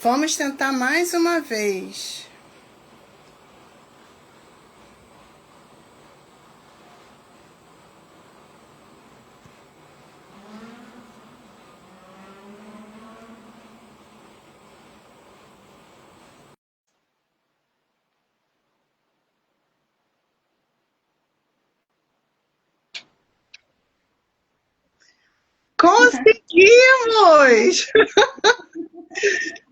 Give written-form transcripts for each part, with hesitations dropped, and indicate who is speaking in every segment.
Speaker 1: Vamos tentar mais uma vez. Conseguimos!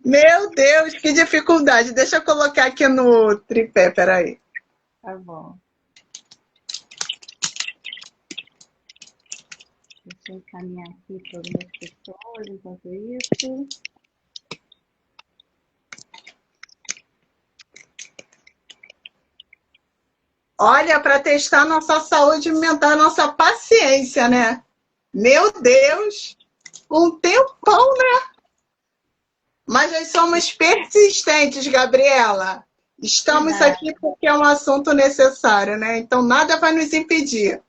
Speaker 1: Meu Deus, que dificuldade. Deixa eu colocar aqui no tripé, peraí.
Speaker 2: Tá bom. Deixa eu encaminhar aqui para algumas pessoas enquanto isso.
Speaker 1: Olha, para testar nossa saúde mental, nossa paciência, né? Meu Deus, um tempão, né? Mas nós somos persistentes, Gabriela. Estamos
Speaker 2: Verdade.
Speaker 1: aqui porque é um assunto necessário, né? Então nada vai nos impedir.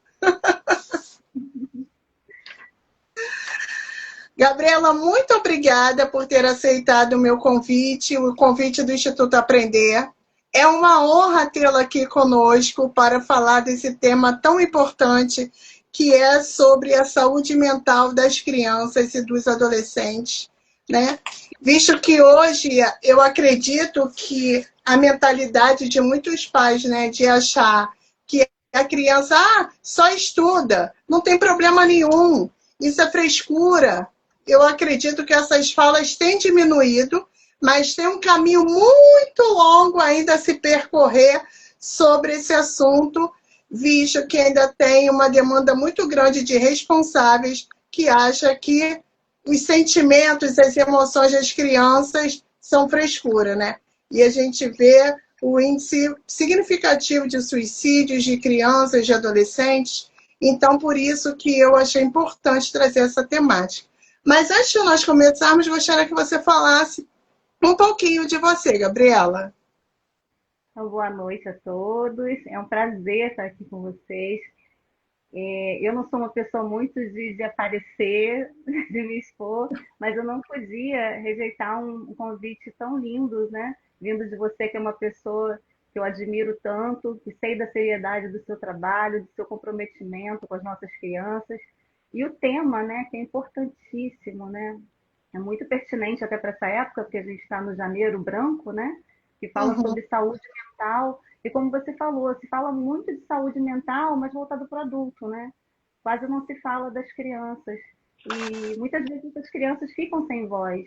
Speaker 1: Gabriela, muito obrigada por ter aceitado o meu convite, o convite do Instituto Aprender. É uma honra tê-la aqui conosco para falar desse tema tão importante que é sobre a saúde mental das crianças e dos adolescentes, né? Visto que hoje eu acredito que a mentalidade de muitos pais, né, de achar que a criança só estuda, não tem problema nenhum, isso é frescura. Eu acredito que essas falas têm diminuído, mas tem um caminho muito longo ainda a se percorrer sobre esse assunto, visto que ainda tem uma demanda muito grande de responsáveis que acha que os sentimentos, as emoções das crianças são frescura, né? E a gente vê o índice significativo de suicídios de crianças, de adolescentes. Então, por isso que eu achei importante trazer essa temática. Mas antes de nós começarmos, gostaria que você falasse um pouquinho de você, Gabriela.
Speaker 2: Então, boa noite a todos. É um prazer estar aqui com vocês. Eu não sou uma pessoa muito de aparecer, de me expor, mas eu não podia rejeitar um convite tão lindo, né? Vindo de você, que é uma pessoa que eu admiro tanto, que sei da seriedade do seu trabalho, do seu comprometimento com as nossas crianças. E o tema, né, que é importantíssimo, né? É muito pertinente até para essa época, porque a gente está no janeiro branco, né? Que fala
Speaker 1: Uhum.
Speaker 2: sobre saúde mental. E como você falou, se fala muito de saúde mental, mas voltado para o adulto, né? Quase não se fala das crianças. E muitas vezes as crianças ficam sem voz.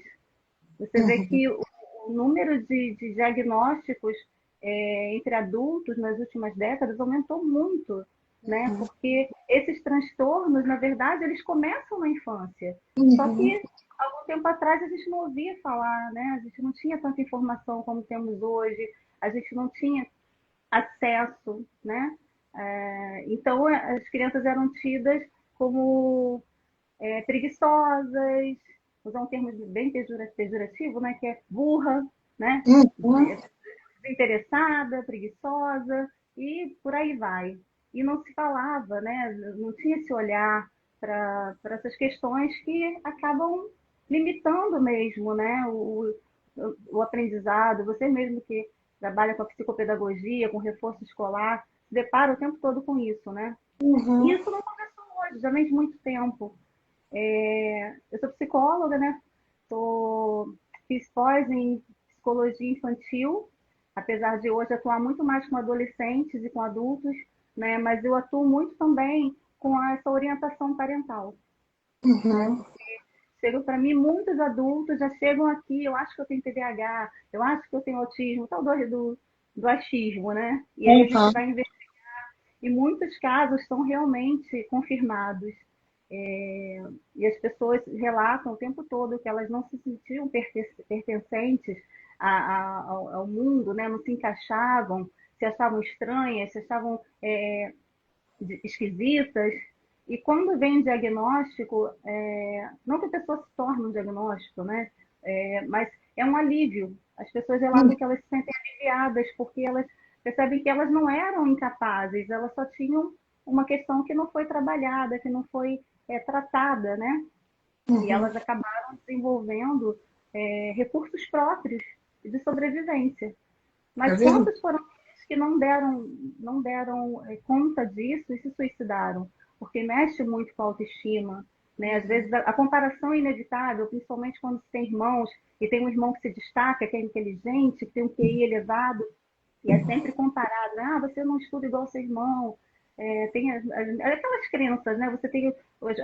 Speaker 2: Você vê que o número de diagnósticos entre adultos nas últimas décadas aumentou muito, né? Porque esses transtornos, na verdade, eles começam na infância. Só que algum tempo atrás a gente não ouvia falar, né? A gente não tinha tanta informação como temos hoje, a gente não tinha acesso, né? Então as crianças eram tidas como preguiçosas, usar um termo bem pejorativo, né? Que é burra, né?
Speaker 1: Uhum.
Speaker 2: Desinteressada, preguiçosa e por aí vai. E não se falava, né? Não tinha esse olhar para essas questões que acabam limitando mesmo, né? O aprendizado. Você mesmo que trabalha com a psicopedagogia, com reforço escolar, se depara o tempo todo com isso, né? E
Speaker 1: Uhum.
Speaker 2: isso não começou hoje, já vem de muito tempo. Eu sou psicóloga, né? Fiz pós em psicologia infantil, apesar de hoje atuar muito mais com adolescentes e com adultos, né? Mas eu atuo muito também com essa orientação parental, né?
Speaker 1: Uhum.
Speaker 2: Porque chegam para mim muitos adultos, já chegam aqui, eu acho que eu tenho TDAH, eu acho que eu tenho autismo, tal do achismo, né? E aí a gente
Speaker 1: Uhum.
Speaker 2: vai investigar, e muitos casos são realmente confirmados. E as pessoas relatam o tempo todo que elas não se sentiam pertencentes ao mundo, né? Não se encaixavam, se achavam estranhas, se achavam esquisitas. E quando vem o diagnóstico, não que a pessoa se torne um diagnóstico, né? Mas é um alívio. As pessoas relatam que elas se sentem aliviadas porque elas percebem que elas não eram incapazes, elas só tinham uma questão que não foi trabalhada, que não foi tratada, né? E
Speaker 1: Uhum.
Speaker 2: elas acabaram desenvolvendo recursos próprios de sobrevivência.
Speaker 1: É
Speaker 2: Mas
Speaker 1: verdade.
Speaker 2: quantos foram aqueles que não deram conta disso e se suicidaram? Porque mexe muito com a autoestima, né? Às vezes a comparação é inevitável, principalmente quando se tem irmãos, e tem um irmão que se destaca, que é inteligente, que tem um QI elevado, e é sempre comparado, né? Ah, você não estuda igual seu irmão, tem aquelas crenças, né? Você tem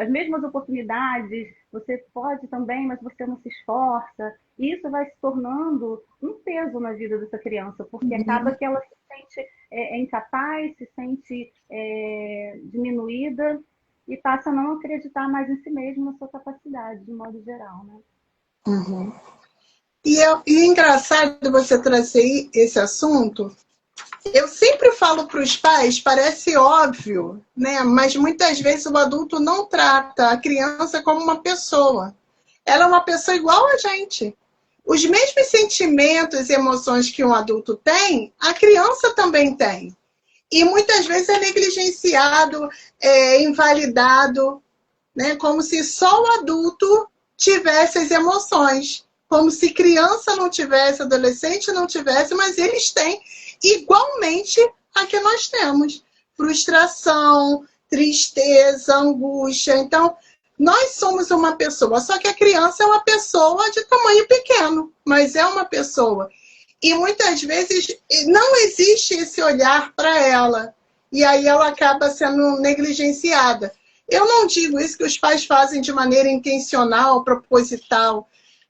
Speaker 2: as mesmas oportunidades, você pode também, mas você não se esforça. E isso vai se tornando um peso na vida dessa criança, porque acaba que ela se sente incapaz, se sente diminuída e passa a não acreditar mais em si mesma, na sua capacidade, de modo geral, né?
Speaker 1: Uhum. E é engraçado você trazer esse assunto. Eu sempre falo para os pais, parece óbvio, né? Mas muitas vezes o adulto não trata a criança como uma pessoa. Ela é uma pessoa igual a gente. Os mesmos sentimentos e emoções que um adulto tem, a criança também tem. E muitas vezes é negligenciado, invalidado, né? Como se só o adulto tivesse as emoções, como se criança não tivesse, adolescente não tivesse, mas eles têm igualmente a que nós temos. Frustração, tristeza, angústia. Então, nós somos uma pessoa, só que a criança é uma pessoa de tamanho pequeno, mas é uma pessoa. E muitas vezes não existe esse olhar para ela. E aí ela acaba sendo negligenciada. Eu não digo isso que os pais fazem de maneira intencional, proposital.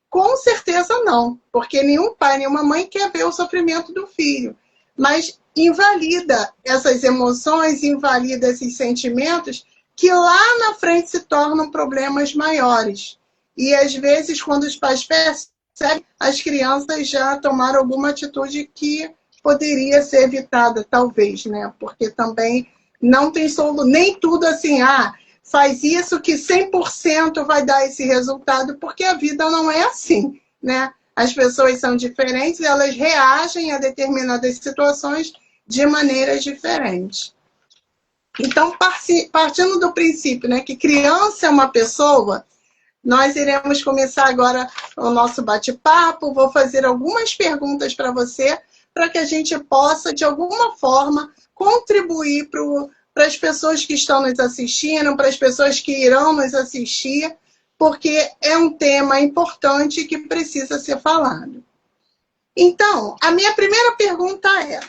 Speaker 1: Com certeza não, porque nenhum pai, nenhuma mãe quer ver o sofrimento do filho. Mas invalida essas emoções, invalida esses sentimentos que lá na frente se tornam problemas maiores. E às vezes, quando os pais percebem, as crianças já tomaram alguma atitude que poderia ser evitada, talvez, né? Porque também não tem solução, nem tudo assim, faz isso que 100% vai dar esse resultado, porque a vida não é assim, né? As pessoas são diferentes, elas reagem a determinadas situações de maneiras diferentes. Então, partindo do princípio, né, que criança é uma pessoa, nós iremos começar agora o nosso bate-papo. Vou fazer algumas perguntas para você, para que a gente possa, de alguma forma, contribuir para as pessoas que estão nos assistindo, para as pessoas que irão nos assistir, porque é um tema importante que precisa ser falado. Então, a minha primeira pergunta é: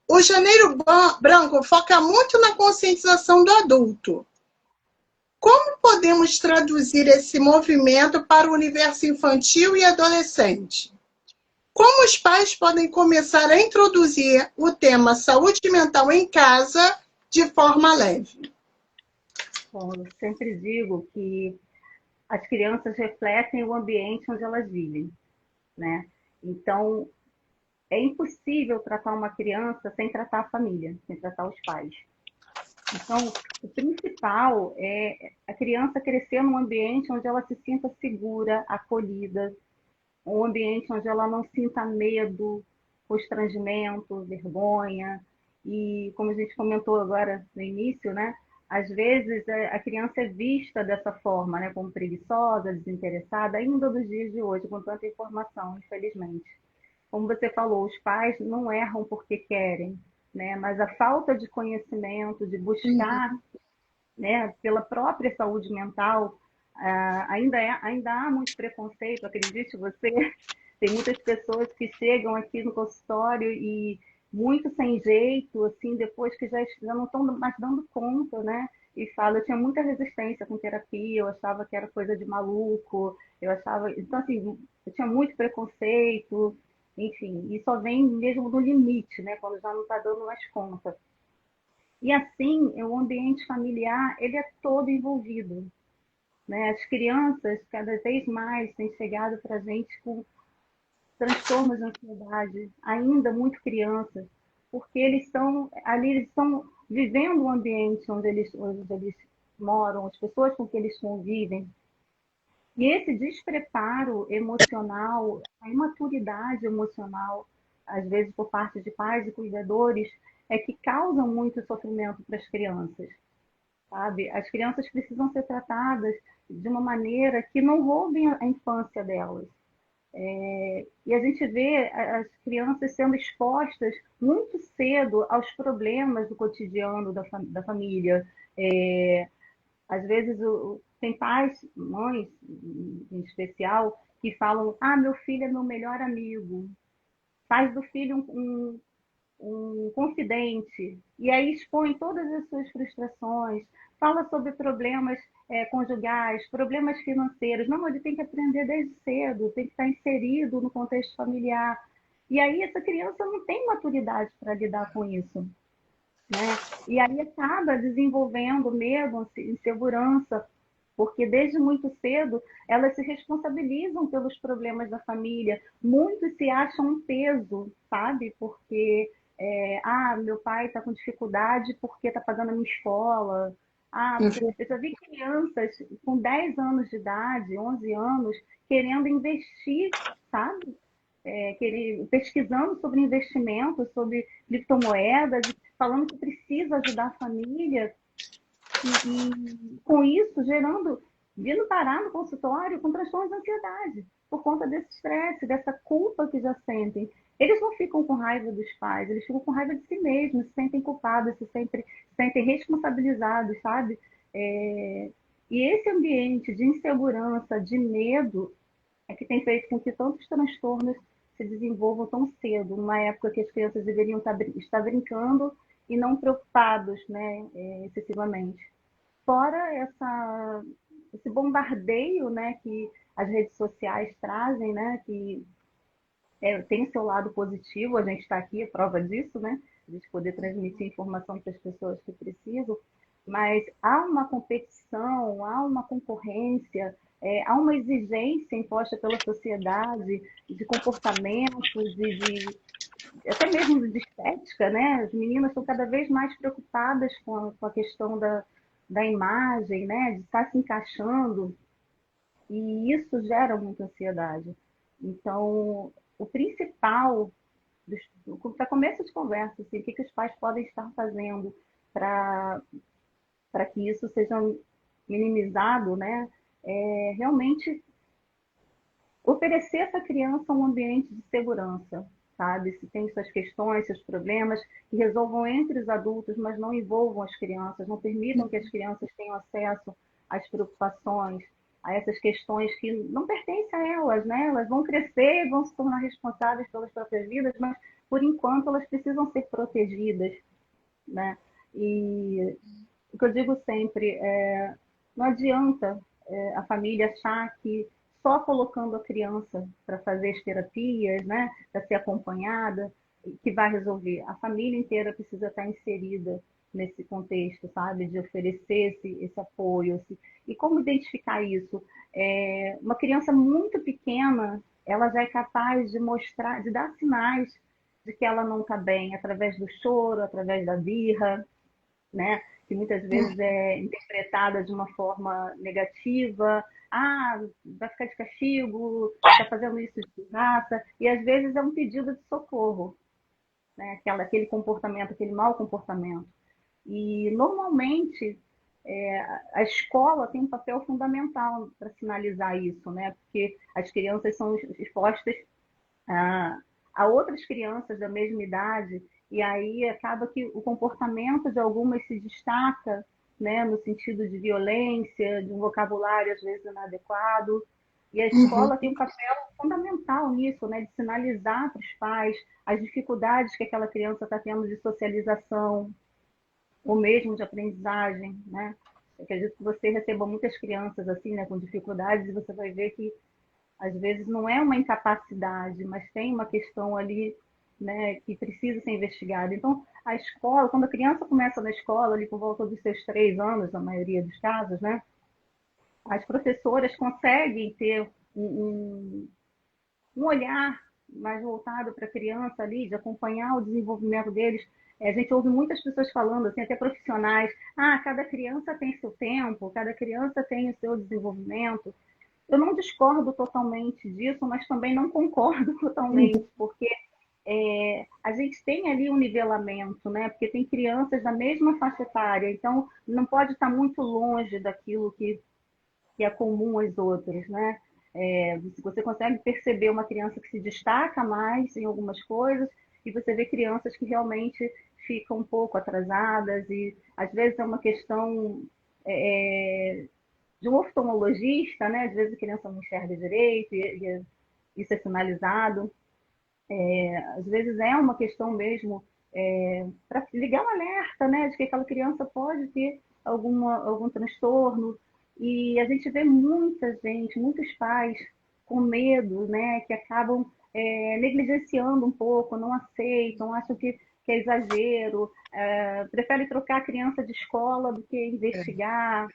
Speaker 1: o Janeiro Branco foca muito na conscientização do adulto. Como podemos traduzir esse movimento para o universo infantil e adolescente? Como os pais podem começar a introduzir o tema saúde mental em casa de forma leve?
Speaker 2: Bom, eu sempre digo que as crianças refletem o ambiente onde elas vivem, né? Então, é impossível tratar uma criança sem tratar a família, sem tratar os pais. Então, o principal é a criança crescer num ambiente onde ela se sinta segura, acolhida, um ambiente onde ela não sinta medo, constrangimento, vergonha. E, como a gente comentou agora no início, né? Às vezes a criança é vista dessa forma, né? Como preguiçosa, desinteressada, ainda nos dias de hoje, com tanta informação, infelizmente. Como você falou, os pais não erram porque querem, né? Mas a falta de conhecimento, de buscar, né, pela própria saúde mental, ainda há muito preconceito, acredite você. Tem muitas pessoas que chegam aqui no consultório e muito sem jeito, assim, depois que já não estão mais dando conta, né? E fala, eu tinha muita resistência com terapia, eu achava que era coisa de maluco, eu achava. Então, assim, eu tinha muito preconceito, enfim, e só vem mesmo do limite, né? Quando já não está dando mais conta. E assim, o ambiente familiar, ele é todo envolvido, né? As crianças, cada vez mais, têm chegado para a gente com transtornos de ansiedade, ainda muito crianças, porque eles estão ali, eles estão vivendo o ambiente onde eles moram, as pessoas com que eles convivem. E esse despreparo emocional, a imaturidade emocional, às vezes por parte de pais e cuidadores, é que causam muito sofrimento para as crianças, sabe? As crianças precisam ser tratadas de uma maneira que não roubem a infância delas, E a gente vê as crianças sendo expostas muito cedo aos problemas do cotidiano da família. Às vezes tem pais, mães em especial, que falam: ah, meu filho é meu melhor amigo. Faz do filho um confidente, e aí expõe todas as suas frustrações, fala sobre problemas conjugais, problemas financeiros. Não, ele tem que aprender desde cedo, tem que estar inserido no contexto familiar. E aí essa criança não tem maturidade para lidar com isso, né? E aí acaba desenvolvendo medo, insegurança, porque desde muito cedo elas se responsabilizam pelos problemas da família. Muitos se acham um peso, sabe? Porque, meu pai está com dificuldade porque está pagando a minha escola. Ah, porque eu já vi crianças com 10 anos de idade, 11 anos, querendo investir, sabe? Pesquisando sobre investimentos, sobre criptomoedas, falando que precisa ajudar a família, e com isso vindo parar no consultório com transtornos de ansiedade, por conta desse estresse, dessa culpa que já sentem. Eles não ficam com raiva dos pais, eles ficam com raiva de si mesmos, se sentem culpados, se sentem responsabilizados, sabe? E esse ambiente de insegurança, de medo, é que tem feito com que tantos transtornos se desenvolvam tão cedo, numa época que as crianças deveriam estar brincando e não preocupados, né, excessivamente. Fora esse bombardeio, né, que as redes sociais trazem, né, que tem o seu lado positivo, a gente está aqui, a prova disso, né, a gente poder transmitir informação para as pessoas que precisam, mas há uma competição, há uma concorrência, há uma exigência imposta pela sociedade de comportamentos, até mesmo de estética, né? As meninas estão cada vez mais preocupadas com a questão da imagem, né? De estar se encaixando, e isso gera muita ansiedade. Então, o principal, para começo de conversa, assim, o que os pais podem estar fazendo para que isso seja minimizado, né? Realmente oferecer a essa criança um ambiente de segurança, sabe? Se tem suas questões, seus problemas, que resolvam entre os adultos, mas não envolvam as crianças, não permitam que as crianças tenham acesso às preocupações, a essas questões que não pertencem a elas, né? Elas vão crescer, vão se tornar responsáveis pelas próprias vidas, mas por enquanto elas precisam ser protegidas, né? E o que eu digo sempre não adianta a família achar que só colocando a criança para fazer as terapias, né, para ser acompanhada, que vai resolver. A família inteira precisa estar inserida nesse contexto, sabe, de oferecer esse apoio. E como identificar isso? Uma criança muito pequena, ela já é capaz de mostrar, de dar sinais de que ela não está bem, através do choro, através da birra, né? Que muitas vezes é interpretada de uma forma negativa. Ah, vai ficar de castigo, está fazendo isso de raça. E às vezes é um pedido de socorro, né? Aquele comportamento, aquele mau comportamento. E normalmente a escola tem um papel fundamental para sinalizar isso, né? Porque as crianças são expostas a outras crianças da mesma idade, e aí acaba que o comportamento de algumas se destaca, né, no sentido de violência, de um vocabulário às vezes inadequado, e a escola tem um papel fundamental nisso, né, de sinalizar para os pais as dificuldades que aquela criança está tendo de socialização, ou mesmo de aprendizagem, né? Eu acredito que você receba muitas crianças assim, né, com dificuldades, e você vai ver que às vezes não é uma incapacidade, mas tem uma questão ali, né, que precisa ser investigada. Então, a escola, quando a criança começa na escola, ali por volta dos seus 3 anos, na maioria dos casos, né, as professoras conseguem ter um olhar mais voltado para a criança ali, de acompanhar o desenvolvimento deles. A gente ouve muitas pessoas falando, assim, até profissionais: ah, cada criança tem seu tempo, cada criança tem o seu desenvolvimento. Eu não discordo totalmente disso, mas também não concordo totalmente, porque a gente tem ali um nivelamento, né? Porque tem crianças da mesma faixa etária, então não pode estar muito longe daquilo que é comum às outras, né? Você consegue perceber uma criança que se destaca mais em algumas coisas e você vê crianças que realmente ficam um pouco atrasadas e às vezes é uma questão de um oftalmologista, né? Às vezes a criança não enxerga direito e isso é sinalizado. Às vezes é uma questão mesmo para ligar um alerta, né? De que aquela criança pode ter algum transtorno. E a gente vê muita gente, muitos pais com medo, né? Que acabam negligenciando um pouco, não aceitam, acham que é exagero, preferem trocar a criança de escola do que investigar,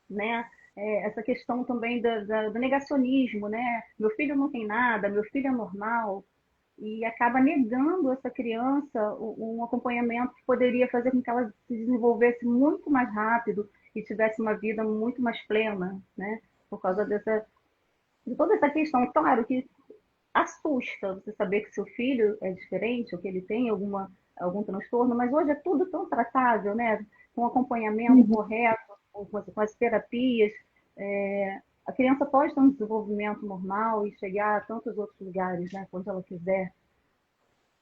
Speaker 2: né? Essa questão também do negacionismo, né? Meu filho não tem nada, meu filho é normal, e acaba negando essa criança um acompanhamento que poderia fazer com que ela se desenvolvesse muito mais rápido e tivesse uma vida muito mais plena, né? Por causa de toda essa questão. Claro que assusta você saber que seu filho é diferente, ou que ele tem algum transtorno, mas hoje é tudo tão tratável, né? Com acompanhamento correto, com as terapias. A criança pode ter um desenvolvimento normal e chegar a tantos outros lugares, né? Quando ela quiser.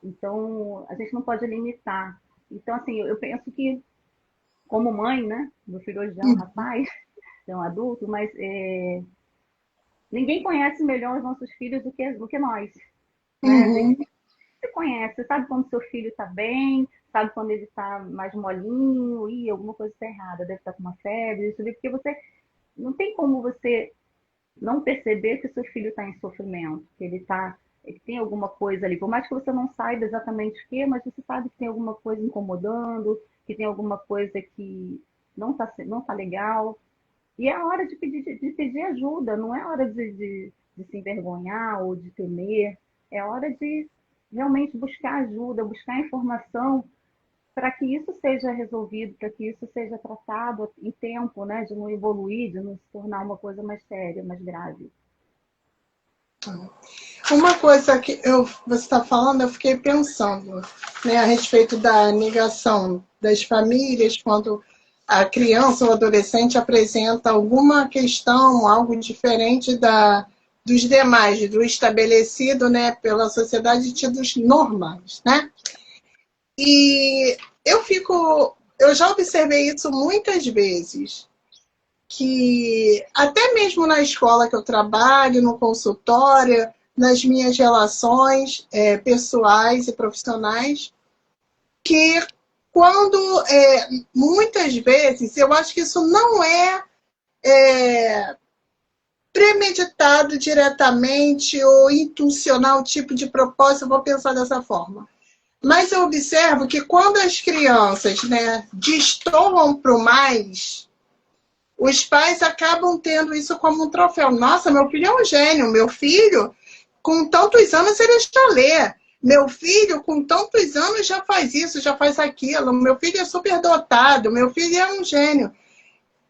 Speaker 2: Então, a gente não pode limitar. Então, assim, eu penso que, como mãe, né? Meu filho hoje já é um rapaz, é um adulto, mas ninguém conhece melhor os nossos filhos do que nós. Né? A gente se conhece, sabe quando seu filho está bem, sabe quando ele está mais molinho, e alguma coisa está errada, deve estar com uma febre, isso ali, porque você não tem como você não perceber que seu filho está em sofrimento, que ele tem alguma coisa ali, por mais que você não saiba exatamente o que, mas você sabe que tem alguma coisa incomodando, que tem alguma coisa que não tá legal. E é a hora de pedir ajuda, não é hora de se envergonhar ou de temer, é hora de realmente buscar ajuda, buscar informação para que isso seja resolvido, para que isso seja tratado em tempo, né, de não evoluir, de não se tornar uma coisa mais séria, mais grave.
Speaker 1: Uma coisa que você está falando, eu fiquei pensando, né, a respeito da negação das famílias quando a criança ou adolescente apresenta alguma questão, algo diferente dos demais, do estabelecido, né, pela sociedade, tidos normais, né? E eu já observei isso muitas vezes, que até mesmo na escola que eu trabalho, no consultório, nas minhas relações pessoais e profissionais, que quando, muitas vezes, eu acho que isso não é premeditado diretamente ou intencional tipo de propósito, eu vou pensar dessa forma. Mas eu observo que quando as crianças, né, destoam para o mais, os pais acabam tendo isso como um troféu. Nossa, meu filho é um gênio. Meu filho, com tantos anos, ele já lê. Meu filho, com tantos anos, já faz isso, já faz aquilo. Meu filho é superdotado. Meu filho é um gênio.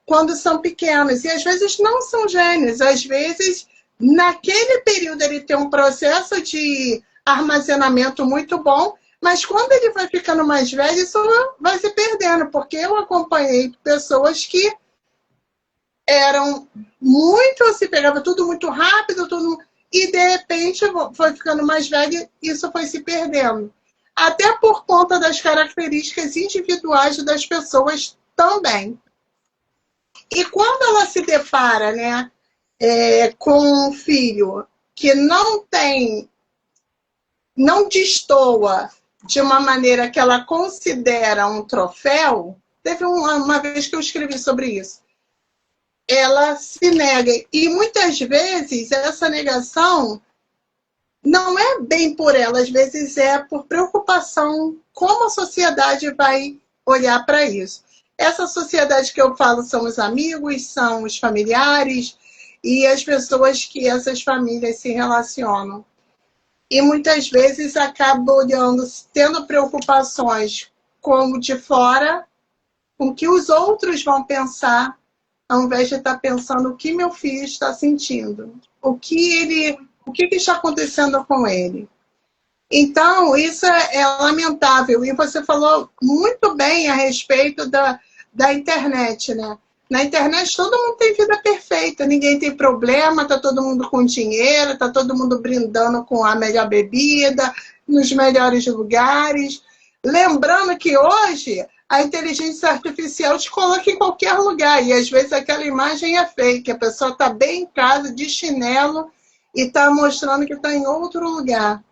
Speaker 1: Quando são pequenos. E às vezes não são gênios. Às vezes, naquele período, ele tem um processo de armazenamento muito bom, mas quando ele vai ficando mais velho, isso vai se perdendo, porque eu acompanhei pessoas que eram muito, se pegava tudo muito rápido, e de repente foi ficando mais velho e isso foi se perdendo. Até por conta das características individuais das pessoas também. E quando ela se depara, né, com um filho que não destoa de uma maneira que ela considera um troféu, teve uma vez que eu escrevi sobre isso, ela se nega. E muitas vezes essa negação não é bem por ela, às vezes é por preocupação como a sociedade vai olhar para isso. Essa sociedade que eu falo são os amigos, são os familiares e as pessoas que essas famílias se relacionam. E muitas vezes acaba olhando, tendo preocupações como de fora, com o que os outros vão pensar, ao invés de estar pensando o que meu filho está sentindo, o que está acontecendo com ele. Então, isso é lamentável. E você falou muito bem a respeito da internet, né? Na internet todo mundo tem vida perfeita, ninguém tem problema, tá todo mundo com dinheiro, tá todo mundo brindando com a melhor bebida, nos melhores lugares. Lembrando que hoje a inteligência artificial te coloca em qualquer lugar e às vezes aquela imagem é fake, a pessoa está bem em casa, de chinelo, e está mostrando que está em outro lugar.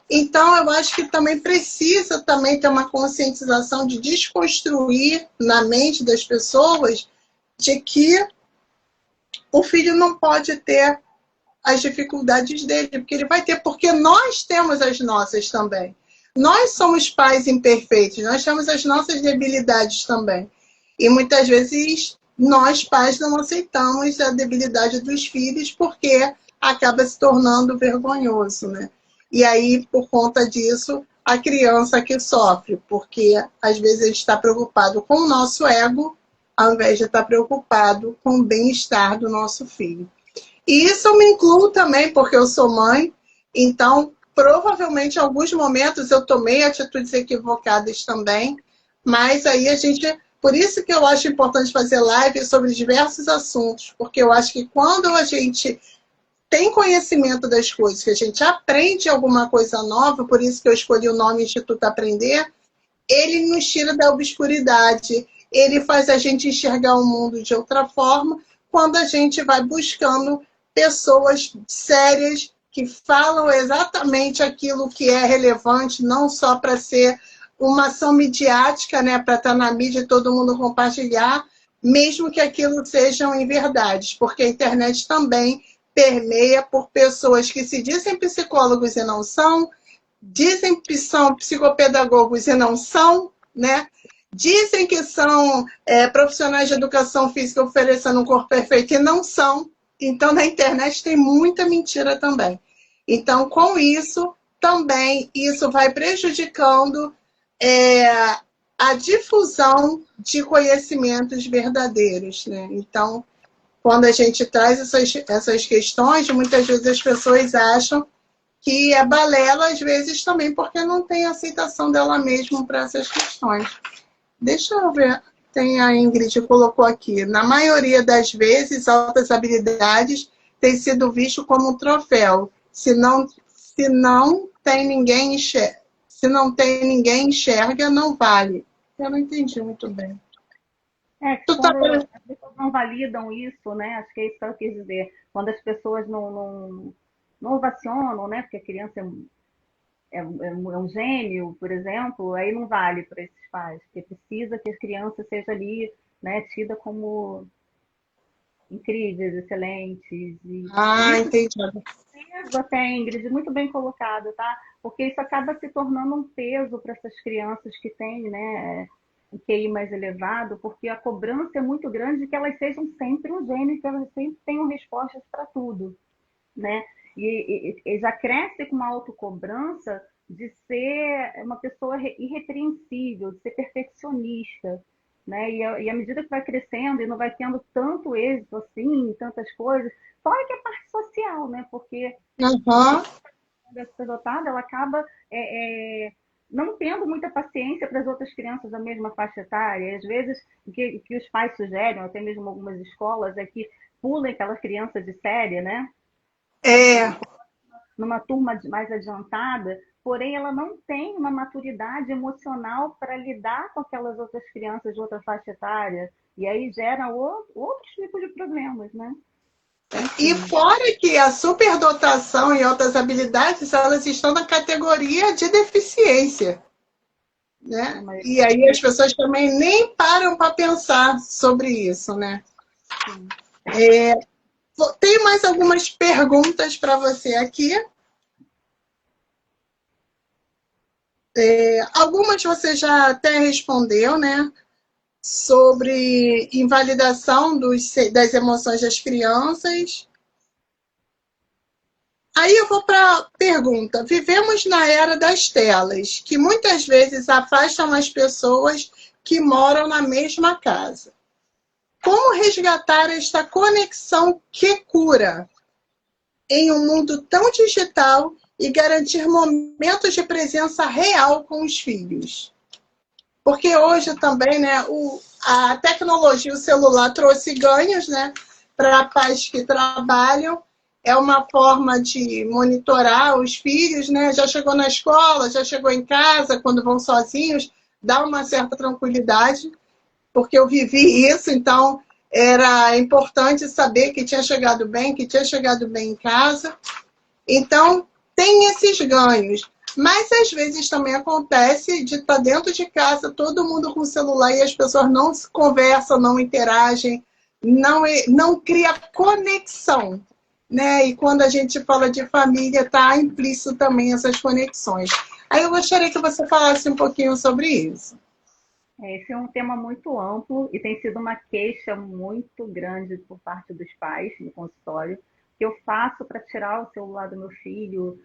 Speaker 1: Então, eu acho que também precisa também ter uma conscientização de desconstruir na mente das pessoas de que o filho não pode ter as dificuldades dele, porque ele vai ter, porque nós temos as nossas também. Nós somos pais imperfeitos, nós temos as nossas debilidades também. E muitas vezes nós, pais, não aceitamos a debilidade dos filhos porque acaba se tornando vergonhoso, né? E aí, por conta disso, a criança que sofre, porque às vezes a gente está preocupado com o nosso ego, ao invés de estar preocupado com o bem-estar do nosso filho. E isso eu me incluo também, porque eu sou mãe, então provavelmente em alguns momentos eu tomei atitudes equivocadas também, mas aí a gente... Por isso que eu acho importante fazer live sobre diversos assuntos, porque eu acho que quando a gente tem conhecimento das coisas, que a gente aprende alguma coisa nova, por isso que eu escolhi o nome Instituto Aprender, ele nos tira da obscuridade, ele faz a gente enxergar o mundo de outra forma, quando a gente vai buscando pessoas sérias que falam exatamente aquilo que é relevante, não só para ser uma ação midiática, né, para estar na mídia e todo mundo compartilhar, mesmo que aquilo sejam em verdades, porque a internet também permeia por pessoas que se dizem psicólogos e não são, dizem que são psicopedagogos e não são, né? Dizem que são profissionais de educação física oferecendo um corpo perfeito e não são. Então, na internet tem muita mentira também. Então, com isso, também, isso vai prejudicando a difusão de conhecimentos verdadeiros, né? Então, quando a gente traz essas questões, muitas vezes as pessoas acham que é balela, às vezes também porque não tem aceitação dela mesma para essas questões. Deixa eu ver, tem a Ingrid colocou aqui. Na maioria das vezes, altas habilidades têm sido visto como um troféu. Se não tem ninguém enxerga, não vale. Eu não entendi muito bem.
Speaker 2: Quando as pessoas não validam isso, né? Acho que é isso que ela quis dizer. Quando as pessoas não ovacionam, né? Porque a criança é um gênio, por exemplo, aí não vale para esses pais, porque precisa que a criança seja ali, né, tida como incríveis, excelentes. E
Speaker 1: entendi.
Speaker 2: Peso até, Ingrid, muito bem colocado, tá? Porque isso acaba se tornando um peso para essas crianças que têm, né, um QI mais elevado, porque a cobrança é muito grande de que elas sejam sempre um gênio, que elas sempre tenham respostas para tudo, né? E já cresce com uma autocobrança de ser uma pessoa irrepreensível, de ser perfeccionista, né? E à medida que vai crescendo e não vai tendo tanto êxito assim, tantas coisas, fora que a parte social, né? Porque a superdotada, ela acaba não tendo muita paciência para as outras crianças da mesma faixa etária. Às vezes, o que os pais sugerem, até mesmo algumas escolas, é que pulem aquela criança de série, né? Numa turma mais adiantada, porém ela não tem uma maturidade emocional para lidar com aquelas outras crianças de outra faixa etária, e aí gera outros tipos de problemas, né?
Speaker 1: E fora que a superdotação e outras habilidades, elas estão na categoria de deficiência, né? E aí as pessoas também nem param para pensar sobre isso, né? Tenho mais algumas perguntas para você aqui. Algumas você já até respondeu, né? Sobre invalidação das emoções das crianças. Aí eu vou para a pergunta. Vivemos na era das telas, que muitas vezes afastam as pessoas que moram na mesma casa. Como resgatar esta conexão que cura em um mundo tão digital e garantir momentos de presença real com os filhos? Porque hoje também, né, a tecnologia, o celular trouxe ganhos, né, para pais que trabalham. É uma forma de monitorar os filhos, né? Já chegou na escola, já chegou em casa, quando vão sozinhos, dá uma certa tranquilidade, porque eu vivi isso, então era importante saber que tinha chegado bem, que tinha chegado bem em casa. Então, tem esses ganhos. Mas às vezes também acontece de estar dentro de casa, todo mundo com o celular e as pessoas não se conversam, não interagem, não cria conexão. Né? E quando a gente fala de família, está implícito também essas conexões. Aí eu gostaria que você falasse um pouquinho sobre isso.
Speaker 2: Esse é um tema muito amplo e tem sido uma queixa muito grande por parte dos pais no consultório. O que eu faço para tirar o celular do meu filho?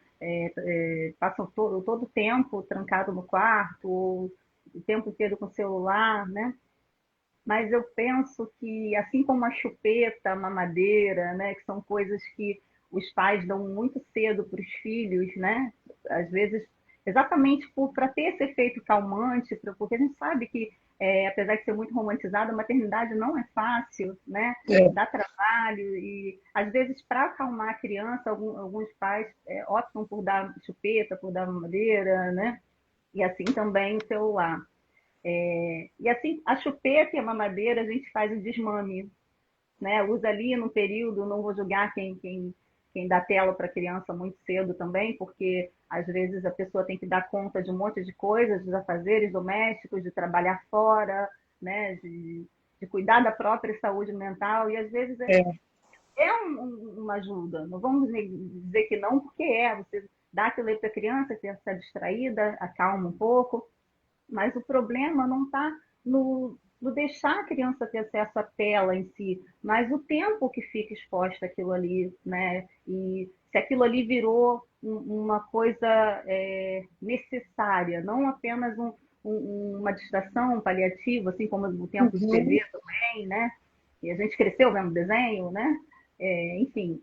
Speaker 2: Passam todo o tempo trancado no quarto, ou o tempo inteiro com o celular, né? Mas eu penso que, assim como a chupeta, a mamadeira, né, que são coisas que os pais dão muito cedo para os filhos, né? Às vezes, exatamente para ter esse efeito calmante, porque a gente sabe que, apesar de ser muito romantizado, a maternidade não é fácil, né?
Speaker 1: É.
Speaker 2: Dá trabalho e, às vezes, para acalmar a criança, alguns pais optam por dar chupeta, por dar mamadeira, né? E assim também o celular. E assim, a chupeta e a mamadeira, a gente faz o desmame, né? Usa ali no período, não vou julgar quem dá tela para criança muito cedo também, porque às vezes a pessoa tem que dar conta de um monte de coisas, dos afazeres domésticos, de trabalhar fora, né? De cuidar da própria saúde mental, e às vezes
Speaker 1: É.
Speaker 2: uma ajuda. Não vamos dizer que não, porque você dá aquilo aí para a criança, que está distraída, acalma um pouco, mas o problema não está no deixar a criança ter acesso à tela em si, mas o tempo que fica exposta àquilo ali, né? E se aquilo ali virou uma coisa necessária, não apenas uma distração paliativa, assim como o tempo de
Speaker 1: Uhum.
Speaker 2: TV também, né? E a gente cresceu vendo desenho, né? Enfim,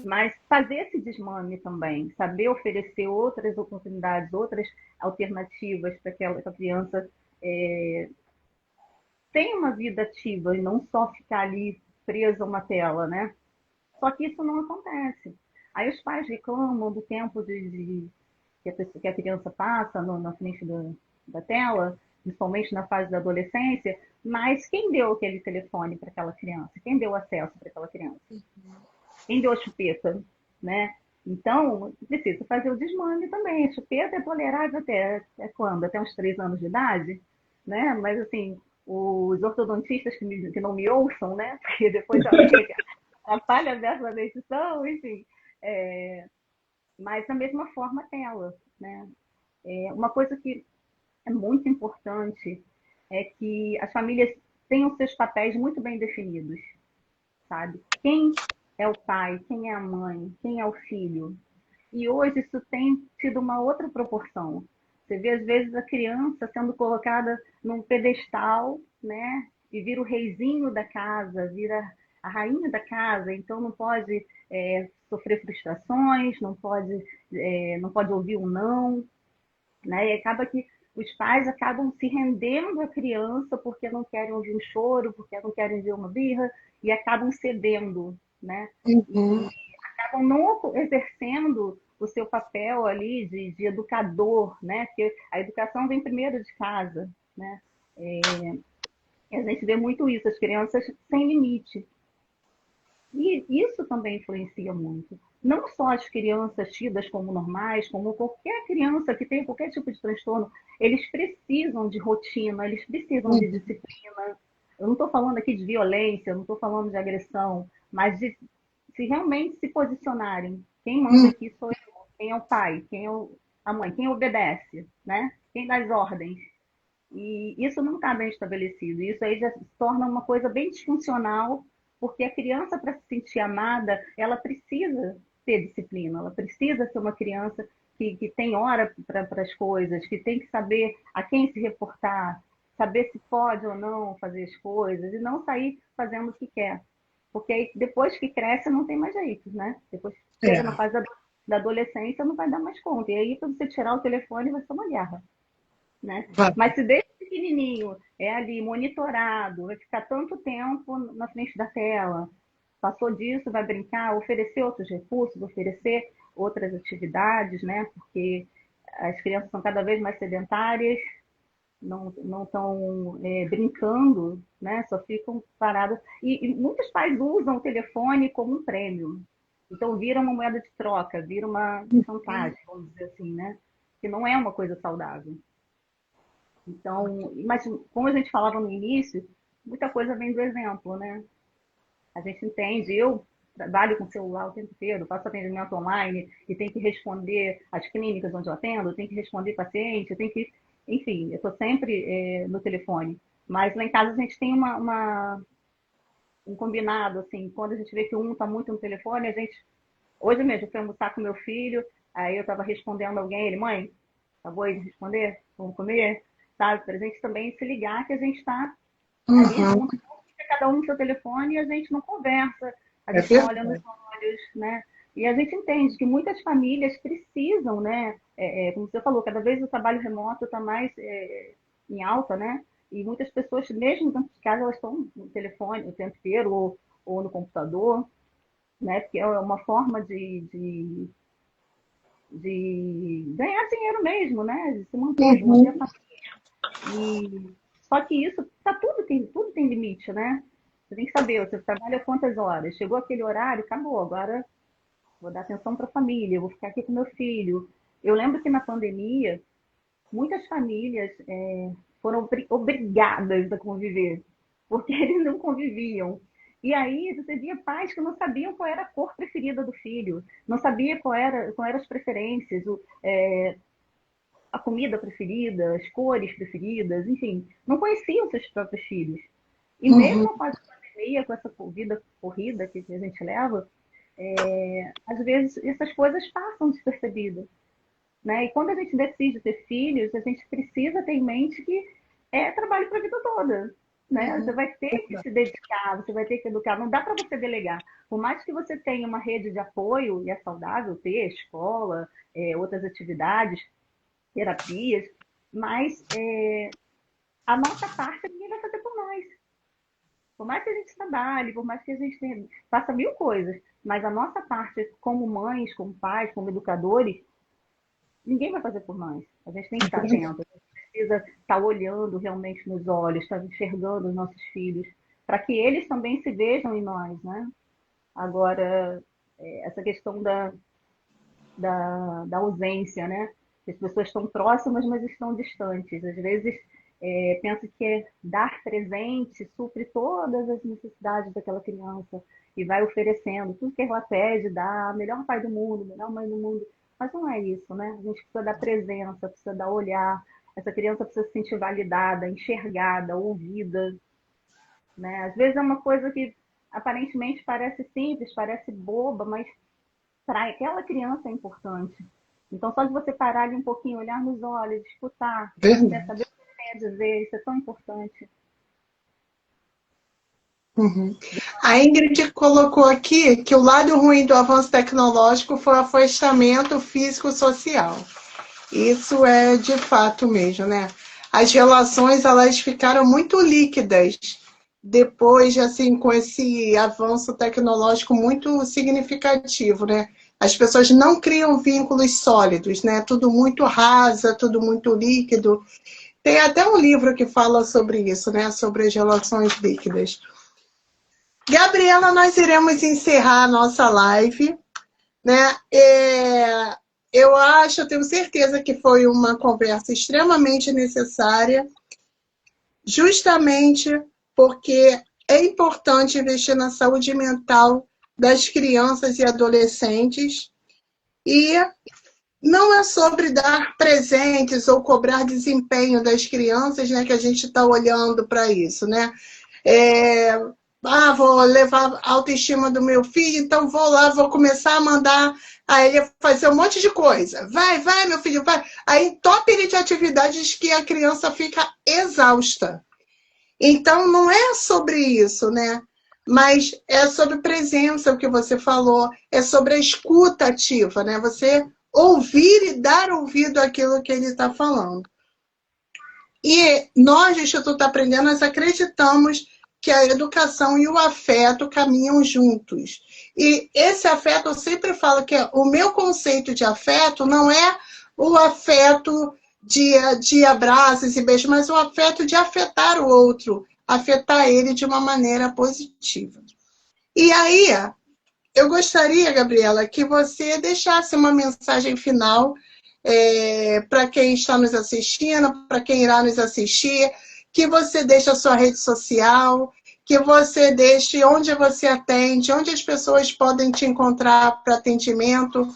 Speaker 2: mas fazer esse desmame também, saber oferecer outras oportunidades, outras alternativas para que a criança tenha uma vida ativa e não só ficar ali presa a uma tela, né? Só que isso não acontece. Aí os pais reclamam do tempo que a criança passa na frente da tela, principalmente na fase da adolescência, mas quem deu aquele telefone para aquela criança? Quem deu acesso para aquela criança? Quem deu a chupeta, né? Então, precisa fazer o desmame também. A chupeta é tolerável até quando? Até uns 3 anos de idade, né? Mas, assim, os ortodontistas que não me ouçam, né? Porque depois alguém atrapalha dessa decisão, enfim. Mas, da mesma forma, a tela, né? Uma coisa que é muito importante é que as famílias tenham seus papéis muito bem definidos, sabe? Quem é o pai, quem é a mãe, quem é o filho. E hoje isso tem tido uma outra proporção. Você vê, às vezes, a criança sendo colocada num pedestal, né? E vira o reizinho da casa, vira a rainha da casa, então não pode sofrer frustrações, não pode ouvir um não, né? E acaba que os pais acabam se rendendo à criança porque não querem ouvir um choro, porque não querem ver uma birra, e acabam cedendo, né?
Speaker 1: Uhum.
Speaker 2: E acabam não exercendo o seu papel ali de educador, né? Porque a educação vem primeiro de casa, né? E a gente vê muito isso, as crianças sem limite. E isso também influencia muito. Não só as crianças tidas como normais, como qualquer criança que tem qualquer tipo de transtorno, eles precisam de rotina, eles precisam de
Speaker 1: Uhum.
Speaker 2: disciplina. Eu não estou falando aqui de violência, eu não estou falando de agressão, mas de se realmente se posicionarem. Quem manda
Speaker 1: Uhum.
Speaker 2: aqui sou eu, quem é o pai, quem é a mãe, quem obedece, né? Quem dá as ordens. E isso não está bem estabelecido. Isso aí já se torna uma coisa bem disfuncional, porque a criança, para se sentir amada, ela precisa ter disciplina, ela precisa ser uma criança que tem hora para as coisas, que tem que saber a quem se reportar, saber se pode ou não fazer as coisas, e não sair fazendo o que quer. Porque aí, depois que cresce, não tem mais jeito, né? Depois chega na
Speaker 1: É.
Speaker 2: fase da adolescência, não vai dar mais conta. E aí, para você tirar o telefone, vai ser uma guerra. né?
Speaker 1: Vai.
Speaker 2: Mas se desde pequenininho é ali monitorado, vai ficar tanto tempo na frente da tela, passou disso, vai brincar, oferecer outros recursos, oferecer outras atividades, né? Porque as crianças são cada vez mais sedentárias, não estão brincando, né? Só ficam paradas. E muitos pais usam o telefone como um prêmio. Então vira uma moeda de troca, vira uma chantagem, vamos dizer assim, né? Que não é uma coisa saudável. Então, mas como a gente falava no início, muita coisa vem do exemplo, né? A gente entende, eu trabalho com celular o tempo inteiro, faço atendimento online e tenho que responder às clínicas onde eu atendo, tenho que responder paciente, tenho que, enfim, eu estou sempre no telefone. Mas lá em casa a gente tem um combinado, assim, quando a gente vê que um está muito no telefone, a gente, hoje mesmo, eu fui almoçar com meu filho, aí eu estava respondendo alguém, ele, mãe, acabou de responder? Vamos comer? Sabe? Para a gente também se ligar que a gente está ali
Speaker 1: Uhum.
Speaker 2: junto, cada um no seu telefone e a gente não conversa, a
Speaker 1: É
Speaker 2: gente não olha nos
Speaker 1: verdade.
Speaker 2: olhos, né? E a gente entende que muitas famílias precisam, né? Como você falou, cada vez o trabalho remoto está mais em alta, né? E muitas pessoas, mesmo dentro de casa, elas estão no telefone o tempo inteiro ou no computador, né? Porque é uma forma de ganhar dinheiro mesmo, né? De se manter, de manter a
Speaker 1: Uhum.
Speaker 2: família. E só que isso, tudo tem limite, né? Você tem que saber, você trabalha quantas horas? Chegou aquele horário, acabou. Agora vou dar atenção para a família, vou ficar aqui com meu filho. Eu lembro que na pandemia, muitas famílias foram obrigadas a conviver, porque eles não conviviam. E aí você via pais que não sabiam qual era a cor preferida do filho, não sabia qual eram as preferências, a comida preferida, as cores preferidas, enfim, não conheciam seus próprios filhos. E
Speaker 1: Uhum.
Speaker 2: mesmo após a pandemia, com essa vida corrida que a gente leva, às vezes essas coisas passam despercebidas. Né? E quando a gente decide ter filhos, a gente precisa ter em mente que é trabalho para a vida toda. Né? Você
Speaker 1: Uhum.
Speaker 2: vai ter que se dedicar, você vai ter que educar. Não dá para você delegar. Por mais que você tenha uma rede de apoio, e é saudável ter escola, outras atividades, terapias, mas a nossa parte ninguém vai fazer por nós. Por mais que a gente trabalhe, por mais que a gente faça mil coisas, mas a nossa parte como mães, como pais, como educadores, ninguém vai fazer por nós. A gente tem que estar atento, a gente precisa estar olhando realmente nos olhos, estar enxergando os nossos filhos, para que eles também se vejam em nós, né? Agora, essa questão da ausência, né? As pessoas estão próximas, mas estão distantes. Às vezes, pensa que dar presente supre todas as necessidades daquela criança e vai oferecendo tudo que ela pede, dá a melhor pai do mundo, a melhor mãe do mundo. Mas não é isso, né? A gente precisa dar presença, precisa dar olhar. Essa criança precisa se sentir validada, enxergada, ouvida, né? Às vezes é uma coisa que aparentemente parece simples, parece boba, mas para aquela criança é importante. Então, só de você parar ali um pouquinho, olhar nos olhos, escutar, né,
Speaker 1: Verdade.
Speaker 2: saber o que ele tem a dizer, isso é tão importante.
Speaker 1: Uhum. A Ingrid colocou aqui que o lado ruim do avanço tecnológico foi o afastamento físico-social. Isso é de fato mesmo, né? As relações elas ficaram muito líquidas depois, assim, com esse avanço tecnológico muito significativo, né? As pessoas não criam vínculos sólidos, né? Tudo muito rasa, tudo muito líquido. Tem até um livro que fala sobre isso, né? Sobre as relações líquidas. Gabriela, nós iremos encerrar a nossa live, né? Eu acho, eu tenho certeza que foi uma conversa extremamente necessária, justamente porque é importante investir na saúde mental das crianças e adolescentes e não é sobre dar presentes ou cobrar desempenho das crianças, né, que a gente está olhando para isso, né? É, vou levar a autoestima do meu filho, então vou lá, vou começar a mandar a ele fazer um monte de coisa. Vai, vai, meu filho, vai. Aí entope ele de atividades que a criança fica exausta. Então, não é sobre isso, né? Mas é sobre presença, o que você falou, é sobre a escuta ativa, né? Você ouvir e dar ouvido àquilo que ele está falando. E nós, do Instituto Aprender, nós acreditamos que a educação e o afeto caminham juntos. E esse afeto, eu sempre falo que o meu conceito de afeto não é o afeto de abraços e beijos, mas o afeto de afetar o outro, afetar ele de uma maneira positiva. E aí, eu gostaria, Gabriela, que você deixasse uma mensagem final para quem está nos assistindo, para quem irá nos assistir, que você deixe a sua rede social, que você deixe onde você atende, onde as pessoas podem te encontrar para atendimento,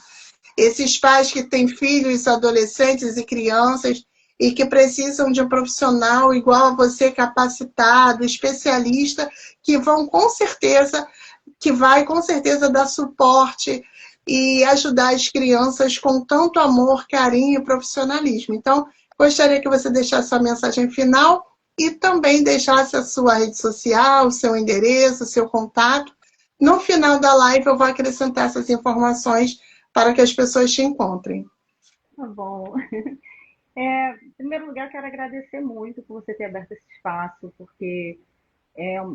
Speaker 1: esses pais que têm filhos, adolescentes e crianças e que precisam de um profissional igual a você, capacitado, especialista, que vão com certeza, que vai com certeza dar suporte e ajudar as crianças com tanto amor, carinho e profissionalismo. Então, gostaria que você deixasse a mensagem final e também deixasse a sua rede social, o seu endereço, o seu contato. No final da live, eu vou acrescentar essas informações para que as pessoas te encontrem.
Speaker 2: Tá bom. Em primeiro lugar, quero agradecer muito por você ter aberto esse espaço, porque,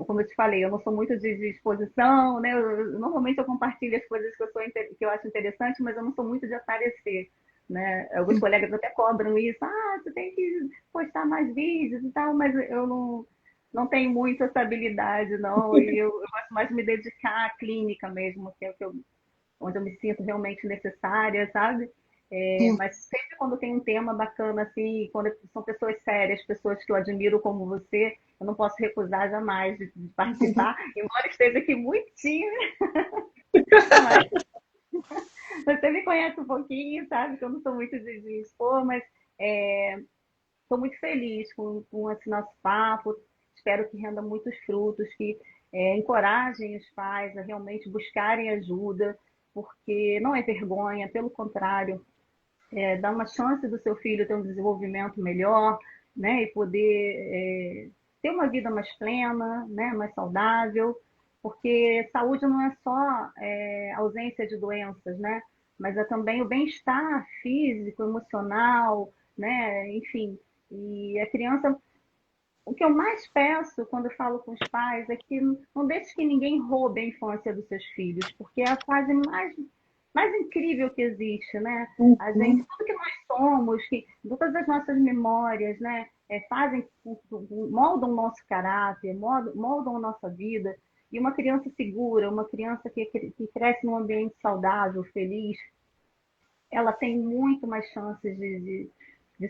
Speaker 2: como eu te falei, eu não sou muito de exposição, né? Normalmente eu compartilho as coisas que eu acho interessante, mas eu não sou muito de aparecer, né? Alguns colegas até cobram isso, você tem que postar mais vídeos e tal, mas eu não tenho muito essa habilidade, não, e eu gosto mais de me dedicar à clínica mesmo, que é o que onde eu me sinto realmente necessária, sabe? Mas sempre quando tem um tema bacana, assim, quando são pessoas sérias, pessoas que eu admiro como você, eu não posso recusar jamais de participar, embora esteja aqui muito tímida, mas você me conhece um pouquinho, sabe? Que eu não sou muito de expor, mas estou muito feliz com esse nosso papo, espero que renda muitos frutos, que encorajem os pais a realmente buscarem ajuda, porque não é vergonha, pelo contrário, dar uma chance do seu filho ter um desenvolvimento melhor, né, e poder ter uma vida mais plena, né, mais saudável, porque saúde não é só ausência de doenças, né, mas é também o bem-estar físico, emocional, né, enfim. E a criança, o que eu mais peço quando eu falo com os pais é que não deixe que ninguém roube a infância dos seus filhos, porque é a fase mais incrível que existe, né? A gente, tudo que nós somos, que todas as nossas memórias, né, moldam o nosso caráter, moldam a nossa vida. E uma criança segura, uma criança que cresce num ambiente saudável, feliz, ela tem muito mais chances de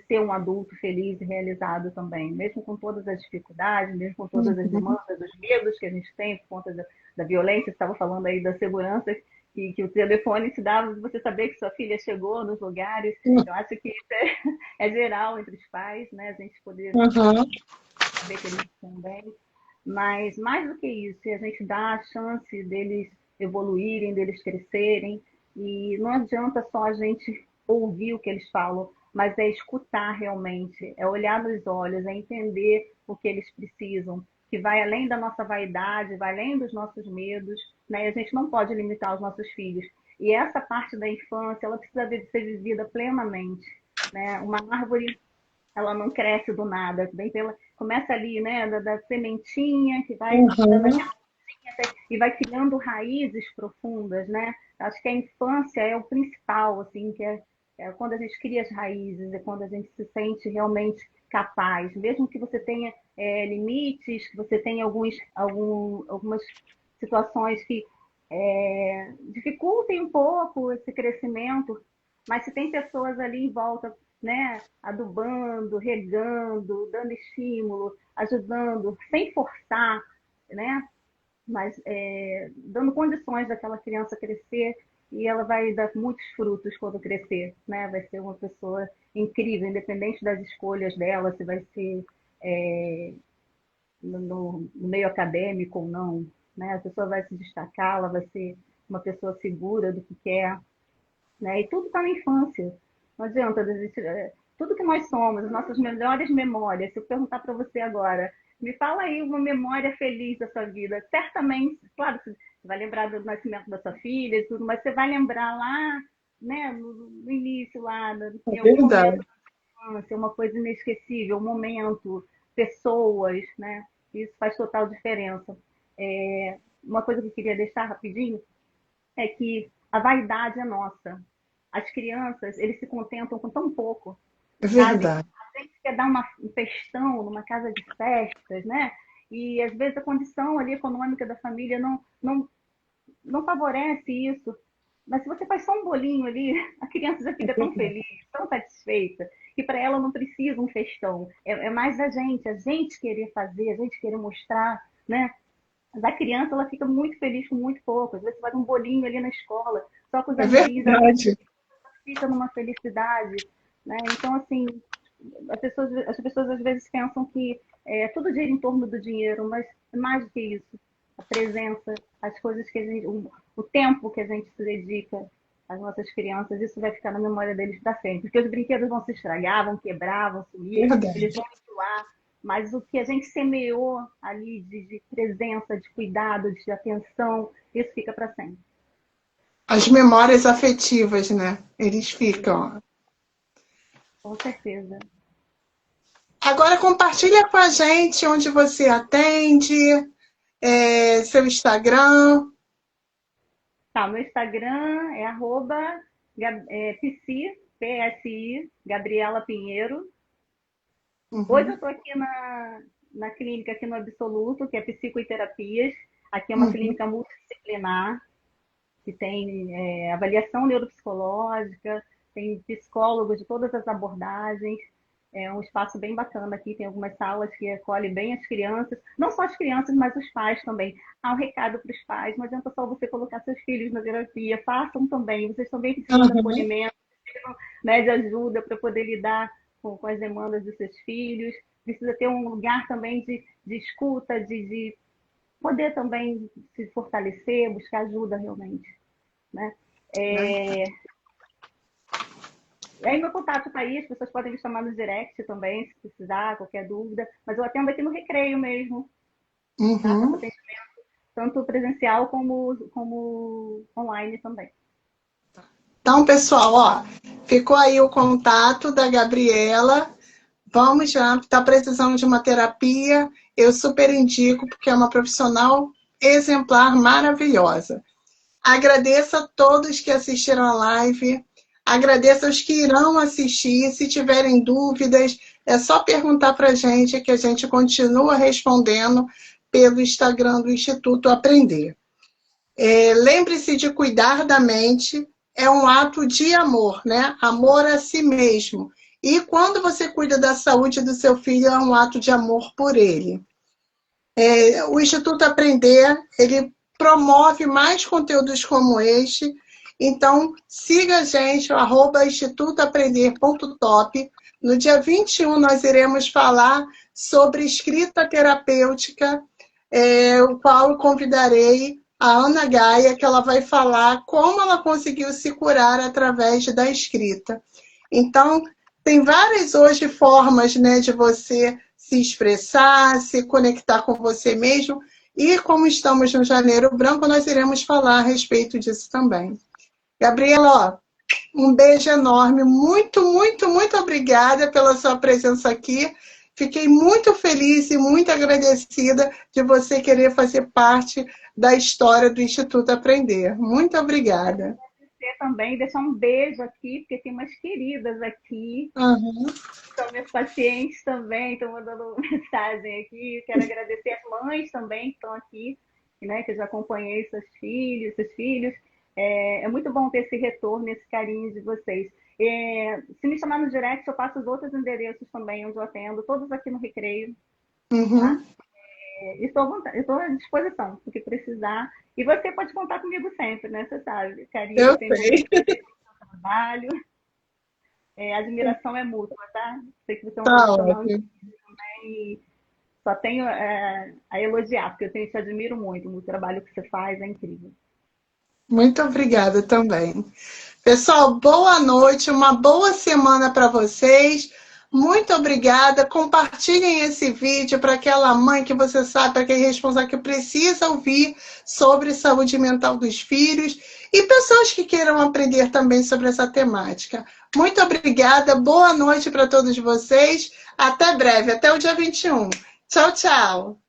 Speaker 2: ser um adulto feliz e realizado também, mesmo com todas as dificuldades, mesmo com todas as demandas, os medos que a gente tem por conta da violência. Você estava falando aí da segurança que o telefone te dava, você saber que sua filha chegou nos lugares. Eu acho que isso é geral entre os pais, né? A gente poder saber que eles estão bem. Mas mais do que isso, a gente dá a chance deles evoluírem, deles crescerem, e não adianta só a gente ouvir o que eles falam, mas é escutar realmente, é olhar nos olhos, é entender o que eles precisam, que vai além da nossa vaidade, vai além dos nossos medos, né? E a gente não pode limitar os nossos filhos. E essa parte da infância, ela precisa ser vivida plenamente, né? Uma árvore, ela não cresce do nada, começa ali, né, da sementinha que vai dando aquela e vai criando raízes profundas, né? Acho que a infância é o principal, assim, é quando a gente cria as raízes, é quando a gente se sente realmente capaz, mesmo que você tenha limites, que você tenha algumas situações que dificultem um pouco esse crescimento, mas se tem pessoas ali em volta, né, adubando, regando, dando estímulo, ajudando, sem forçar, né, mas dando condições daquela criança crescer, e ela vai dar muitos frutos quando crescer, né? Vai ser uma pessoa incrível, independente das escolhas dela, se vai ser no meio acadêmico ou não, né? A pessoa vai se destacar, ela vai ser uma pessoa segura do que quer, né? E tudo está na infância. Não adianta desistir. Tudo que nós somos, as nossas melhores memórias. Se eu perguntar para você agora, me fala aí uma memória feliz da sua vida. Certamente, claro, você vai lembrar do nascimento da sua filha e tudo, mas você vai lembrar lá, né, no início, lá, em algum momento,
Speaker 1: Verdade.
Speaker 2: infância, uma coisa inesquecível, um momento, pessoas, né? Isso faz total diferença. Uma coisa que eu queria deixar rapidinho é que a vaidade é nossa. As crianças, eles se contentam com tão pouco,
Speaker 1: É
Speaker 2: sabe?
Speaker 1: verdade.
Speaker 2: A gente quer dar um festão numa casa de festas, né? E às vezes a condição ali econômica da família não favorece isso. Mas se você faz só um bolinho ali, a criança já
Speaker 1: É
Speaker 2: fica tão
Speaker 1: verdade.
Speaker 2: feliz, tão satisfeita, que para ela não precisa um festão. É mais a gente querer fazer, a gente querer mostrar, né? Mas a criança, ela fica muito feliz com muito pouco. Às vezes você faz um bolinho ali na escola, só com os
Speaker 1: É
Speaker 2: amiguinhos, ela
Speaker 1: verdade.
Speaker 2: fica numa felicidade, né? Então, assim, as pessoas às vezes pensam que tudo gira em torno do dinheiro, mas é mais do que isso. A presença, as coisas que a gente, o tempo que a gente se dedica às nossas crianças, isso vai ficar na memória deles para sempre. Porque os brinquedos vão se estragar, vão quebrar, vão sumir, eles
Speaker 1: Verdade.
Speaker 2: vão enjoar, mas o que a gente semeou ali de presença, de cuidado, de atenção, isso fica para sempre.
Speaker 1: As memórias afetivas, né? Eles ficam.
Speaker 2: Com certeza.
Speaker 1: Agora compartilha com a gente onde você atende, seu Instagram.
Speaker 2: Tá, meu Instagram é PSI, Gabriela Pinheiro. Hoje eu
Speaker 1: Uhum,
Speaker 2: estou aqui na clínica aqui no Absoluto, que é Psicoiterapias. Aqui é uma
Speaker 1: uhum.
Speaker 2: clínica multidisciplinar, que tem avaliação neuropsicológica, tem psicólogos de todas as abordagens. É um espaço bem bacana aqui, tem algumas salas que acolhem bem as crianças, não só as crianças, mas os pais também. Há um recado para os pais, não adianta só você colocar seus filhos na terapia, façam também, vocês também precisam de
Speaker 1: Uhum.
Speaker 2: acolhimento, precisam, né, de ajuda para poder lidar com as demandas dos seus filhos, precisa ter um lugar também de escuta, de poder também se fortalecer, buscar ajuda realmente, né? É, E aí meu contato está aí, as pessoas podem me chamar no direct também, se precisar, qualquer dúvida. Mas eu atendo aqui no Recreio mesmo, tá? Faço
Speaker 1: Uhum.
Speaker 2: atendimento tanto presencial como online também.
Speaker 1: Então, pessoal, ó, ficou aí o contato da Gabriela. Vamos já, está precisando de uma terapia. Eu super indico, porque é uma profissional exemplar, maravilhosa. Agradeço a todos que assistiram a live. Agradeço aos que irão assistir. Se tiverem dúvidas, é só perguntar para a gente que a gente continua respondendo pelo Instagram do Instituto Aprender. Lembre-se de cuidar da mente, é um ato de amor, né? Amor a si mesmo. E quando você cuida da saúde do seu filho, é um ato de amor por ele. O Instituto Aprender, ele promove mais conteúdos como este. Então, siga a gente, @institutoaprender.top. No dia 21, nós iremos falar sobre escrita terapêutica, o qual eu convidarei a Ana Gaia, que ela vai falar como ela conseguiu se curar através da escrita. Então, tem várias hoje formas, né, de você se expressar, se conectar com você mesmo. E como estamos no Janeiro Branco, nós iremos falar a respeito disso também. Gabriela, ó, um beijo enorme. Muito, muito, muito obrigada pela sua presença aqui. Fiquei muito feliz e muito agradecida de você querer fazer parte da história do Instituto Aprender. Muito obrigada.
Speaker 2: Você também deixar um beijo aqui, porque tem umas queridas aqui,
Speaker 1: Uhum.
Speaker 2: são meus pacientes também, estão mandando mensagem aqui. Quero agradecer as mães também que estão aqui, né, que eu já acompanhei seus filhos. É muito bom ter esse retorno, esse carinho de vocês. Se me chamar no direct, eu passo os outros endereços também, onde eu atendo, todos aqui no Recreio, tá?
Speaker 1: Uhum.
Speaker 2: Estou à disposição, o que precisar. E você pode contar comigo sempre, né? Você sabe, carinho que
Speaker 1: Eu
Speaker 2: eu tenho por
Speaker 1: sei.
Speaker 2: você, pelo trabalho. A admiração é mútua, tá? Sei que você é um
Speaker 1: Tá
Speaker 2: profissional
Speaker 1: ótimo.
Speaker 2: incrível e só tenho a elogiar, porque eu te admiro muito. O trabalho que você faz é incrível.
Speaker 1: Muito obrigada também. Pessoal, boa noite, uma boa semana para vocês. Muito obrigada. Compartilhem esse vídeo para aquela mãe que você sabe, para aquele responsável que precisa ouvir sobre saúde mental dos filhos e pessoas que queiram aprender também sobre essa temática. Muito obrigada. Boa noite para todos vocês. Até breve, até o dia 21. Tchau, tchau.